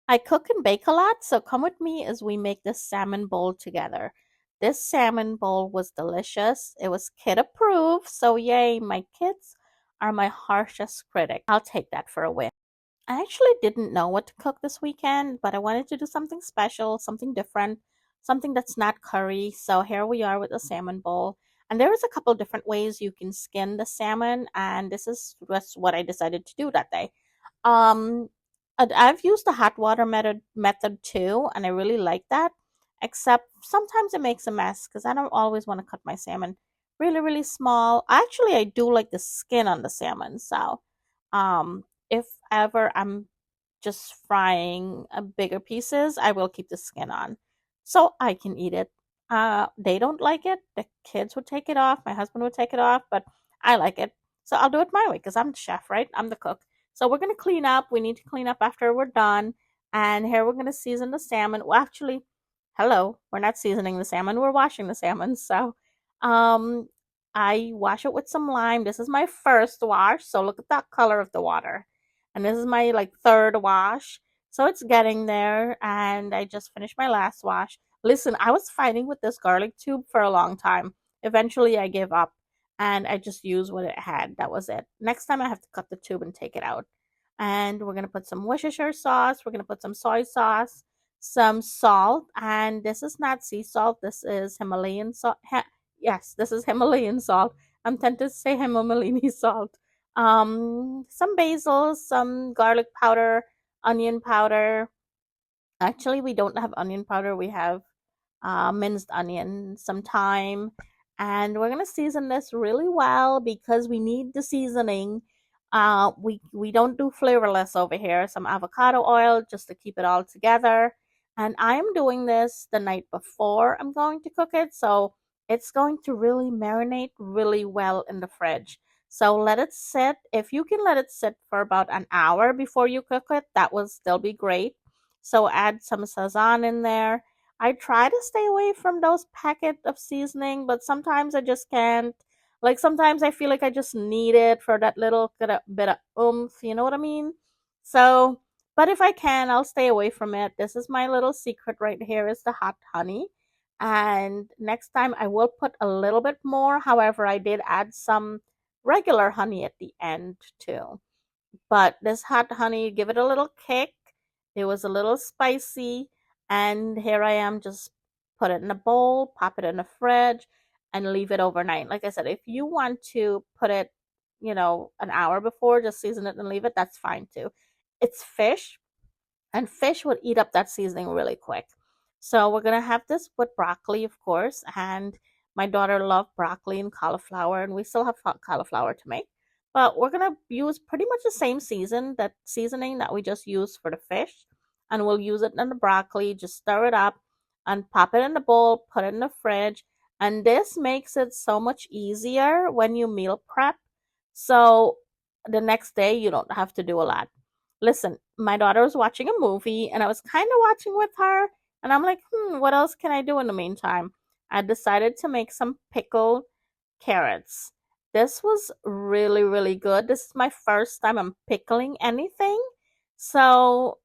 I cook and bake a lot, so come with me as we make this salmon bowl together. This salmon bowl was delicious. It was kid approved, so yay, my kids are my harshest critic. I'll take that for a win. I actually didn't know what to cook this weekend, but I wanted to do something special, something different, something that's not curry. So here we are with the salmon bowl. And there is a couple different ways you can skin the salmon, and this is just what I decided to do that day. Um, I've used the hot water method too, and I really like that. Except sometimes it makes a mess because I don't always want to cut my salmon really small. Actually, I do like the skin on the salmon, so if ever I'm just frying bigger pieces, I will keep the skin on so I can eat it. They don't like it. The kids would take it off. My husband would take it off, but I like it. So I'll do it my way because I'm the chef, right? I'm the cook. So we're going to clean up. We need to clean up after we're done. And here we're going to season the salmon. Well, actually, hello, we're not seasoning the salmon. We're washing the salmon. So um, I wash it with some lime. This is my first wash. So look at that color of the water, and this is my like third wash. So it's getting there, and I just finished my last wash. Listen, I was fighting with this garlic tube for a long time. Eventually, I gave up and I just used what it had. That was it. Next time, I have to cut the tube and take it out. And we're gonna put some Worcestershire sauce. We're gonna put some soy sauce, some salt, and this is not sea salt. This is Himalayan salt. Yes, this is Himalayan salt. I'm tempted to say Himalayan salt. Some basil, some garlic powder, onion powder. Actually, we don't have onion powder. We have minced onion, some thyme, and we're gonna season this really well because we need the seasoning. We don't do flavorless over here. Some avocado oil just to keep it all together. And I am doing this the night before I'm going to cook it, so it's going to really marinate really well in the fridge. So let it sit. If you can let it sit for about an hour before you cook it, that will still be great. So add some sazon in there. I try to stay away from those packet of seasoning, but sometimes I just can't. Like sometimes I feel like I just need it for that little bit of oomph, you know what I mean? So, but if I can, I'll stay away from it. This is my little secret right here is the hot honey. And next time I will put a little bit more. However, I did add some regular honey at the end too. But this hot honey, give it a little kick. It was a little spicy. And here I am, just put it in a bowl, pop it in the fridge, and leave it overnight. Like I said, if you want to put it, an hour before, just season it and leave it, that's fine too. It's fish, and fish would eat up that seasoning really quick. So we're gonna have this with broccoli, of course, and my daughter loved broccoli and cauliflower, and we still have cauliflower to make. But we're gonna use pretty much the same seasoning that we just used for the fish, and we'll use it in the broccoli. Just stir it up and pop it in the bowl, put it in the fridge, and this makes it so much easier when you meal prep. So the next day you don't have to do a lot. Listen, my daughter was watching a movie and I was kind of watching with her. And I'm like, what else can I do in the meantime? I decided to make some pickled carrots. This was really good. This is my first time I'm pickling anything. So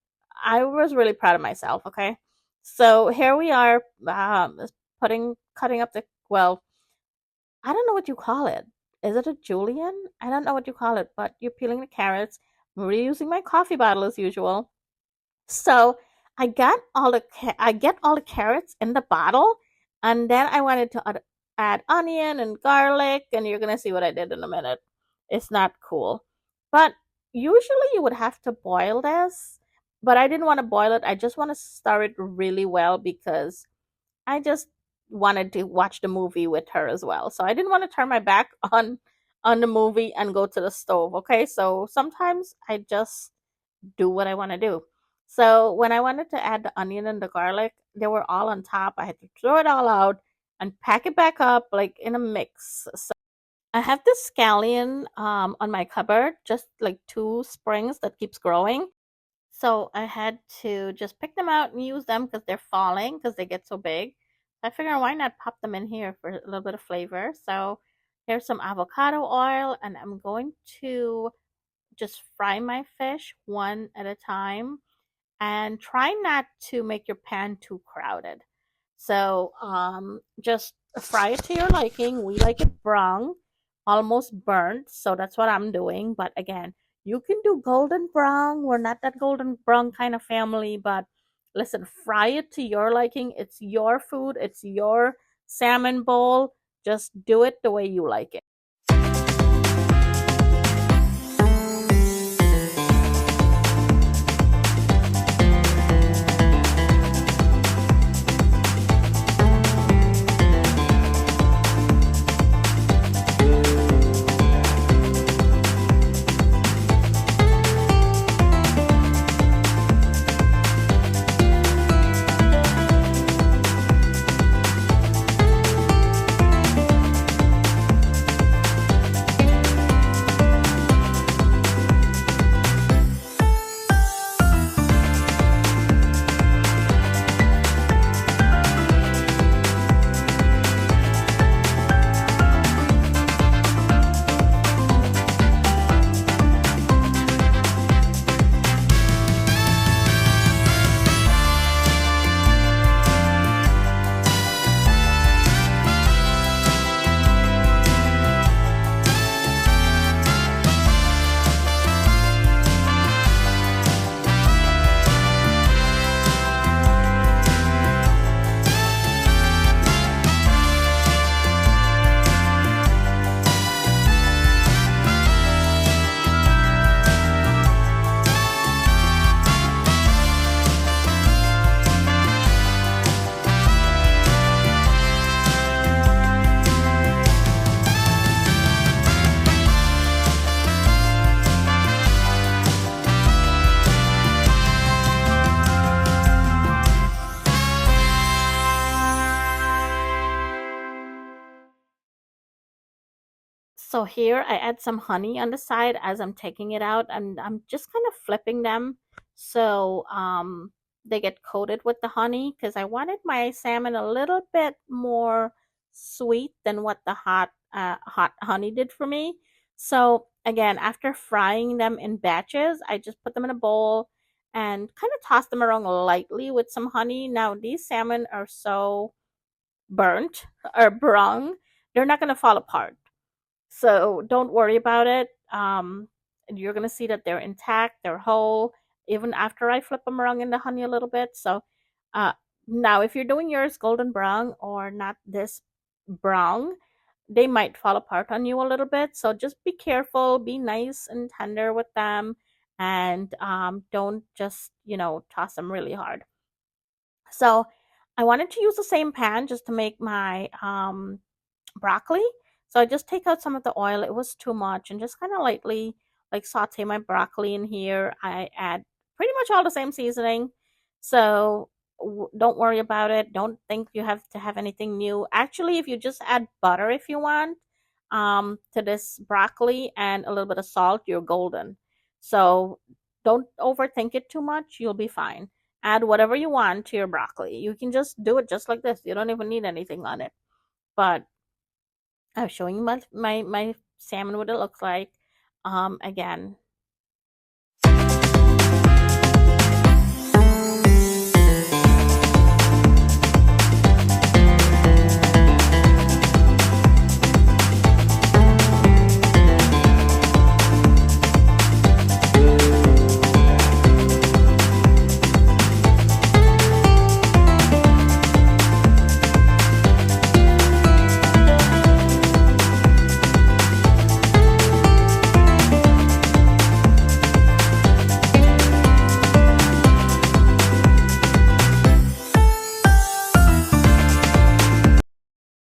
I was really proud of myself, okay? So here we are, cutting up well, I don't know what you call it. Is it a julienne? I don't know what you call it, but you're peeling the carrots. I'm reusing my coffee bottle as usual. So I get all the carrots in the bottle, and then I wanted to add onion and garlic, and you're gonna see what I did in a minute. It's not cool, but usually you would have to boil this, but I didn't want to boil it. I just want to stir it really well because I just wanted to watch the movie with her as well. So I didn't want to turn my back on the movie and go to the stove, okay? So sometimes I just do what I want to do. So when I wanted to add the onion and the garlic, they were all on top. I had to throw it all out and pack it back up like in a mix. So I have this scallion on my cupboard, just like two springs that keeps growing. So I had to just pick them out and use them because they're falling because they get so big. I figured why not pop them in here for a little bit of flavor. So here's some avocado oil, and I'm going to just fry my fish one at a time. and try not to make your pan too crowded. So just fry it to your liking. We like it brown, almost burnt. So that's what I'm doing. But again, you can do golden brown. We're not that golden brown kind of family, but listen, fry it to your liking. It's your food, it's your salmon bowl. Just do it the way you like it. So here I add some honey on the side as I'm taking it out, and I'm just kind of flipping them so they get coated with the honey because I wanted my salmon a little bit more sweet than what the hot honey did for me. So again, after frying them in batches, I just put them in a bowl and kind of toss them around lightly with some honey. Now these salmon are so burnt or brown, they're not going to fall apart, so don't worry about it. You're gonna see that they're intact, they're whole, even after I flip them around in the honey a little bit. So uh, now, if you're doing yours golden brown or not this brown, they might fall apart on you a little bit. So just be careful, be nice and tender with them, and don't just toss them really hard. So I wanted to use the same pan just to make my broccoli. So I just take out some of the oil. It was too much, and just kind of lightly like saute my broccoli in here. I add pretty much all the same seasoning. So don't worry about it. Don't think you have to have anything new. Actually, if you just add butter if you want to this broccoli and a little bit of salt, you're golden. So don't overthink it too much. You'll be fine. Add whatever you want to your broccoli. You can just do it just like this. You don't even need anything on it. But I'm showing you my salmon what it looks like. Again,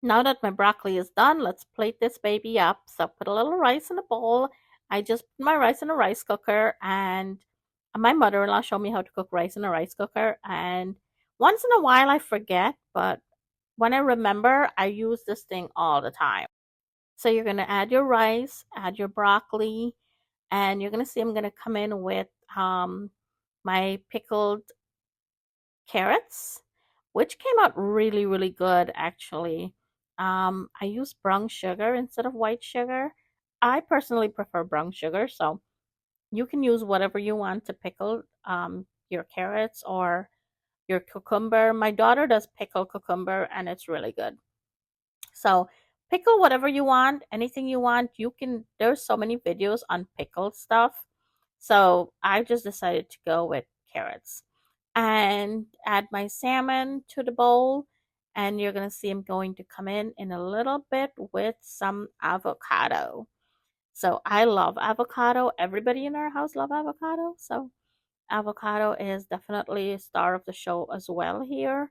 now that my broccoli is done, let's plate this baby up. So put a little rice in a bowl. I just put my rice in a rice cooker, and my mother-in-law showed me how to cook rice in a rice cooker. And once in a while I forget, but when I remember, I use this thing all the time. So you're gonna add your rice, add your broccoli, and you're gonna see I'm gonna come in with my pickled carrots, which came out really, really good actually. I use brown sugar instead of white sugar. I personally prefer brown sugar, so you can use whatever you want to pickle. your carrots or your cucumber. My daughter does pickled cucumber and it's really good. So pickle whatever you want, anything you want. You can, there's so many videos on pickled stuff. So I just decided to go with carrots and add my salmon to the bowl. And you're going to see I'm going to come in a little bit with some avocado. So I love avocado. Everybody in our house love avocado. So avocado is definitely a star of the show as well here.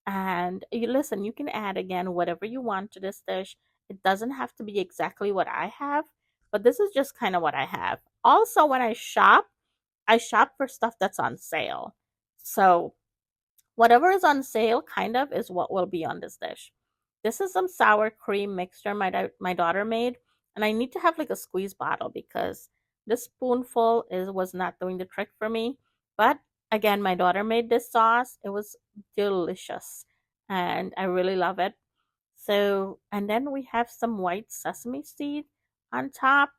And you listen, you can add again whatever you want to this dish. It doesn't have to be exactly what I have, but this is just kind of what I have. Also, when I shop for stuff that's on sale. So whatever is on sale kind of is what will be on this dish. This is some sour cream mixture my daughter made, and I need to have like a squeeze bottle because this spoonful is was not doing the trick for me. But again, my daughter made this sauce. It was delicious, and I really love it. So, and then we have some white sesame seed on top,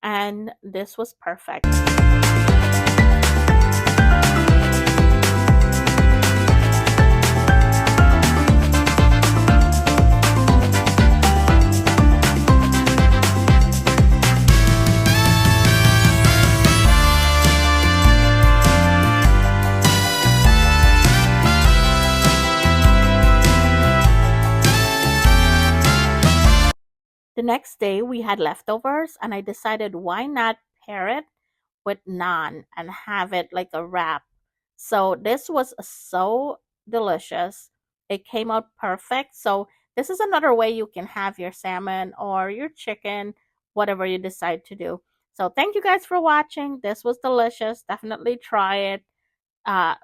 and this was perfect. The next day we had leftovers, and I decided why not pair it with naan and have it like a wrap. So this was so delicious. It came out perfect. So this is another way you can have your salmon or your chicken, whatever you decide to do. So thank you guys for watching. This was delicious. Definitely try it.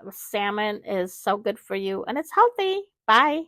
Salmon is so good for you and it's healthy. Bye.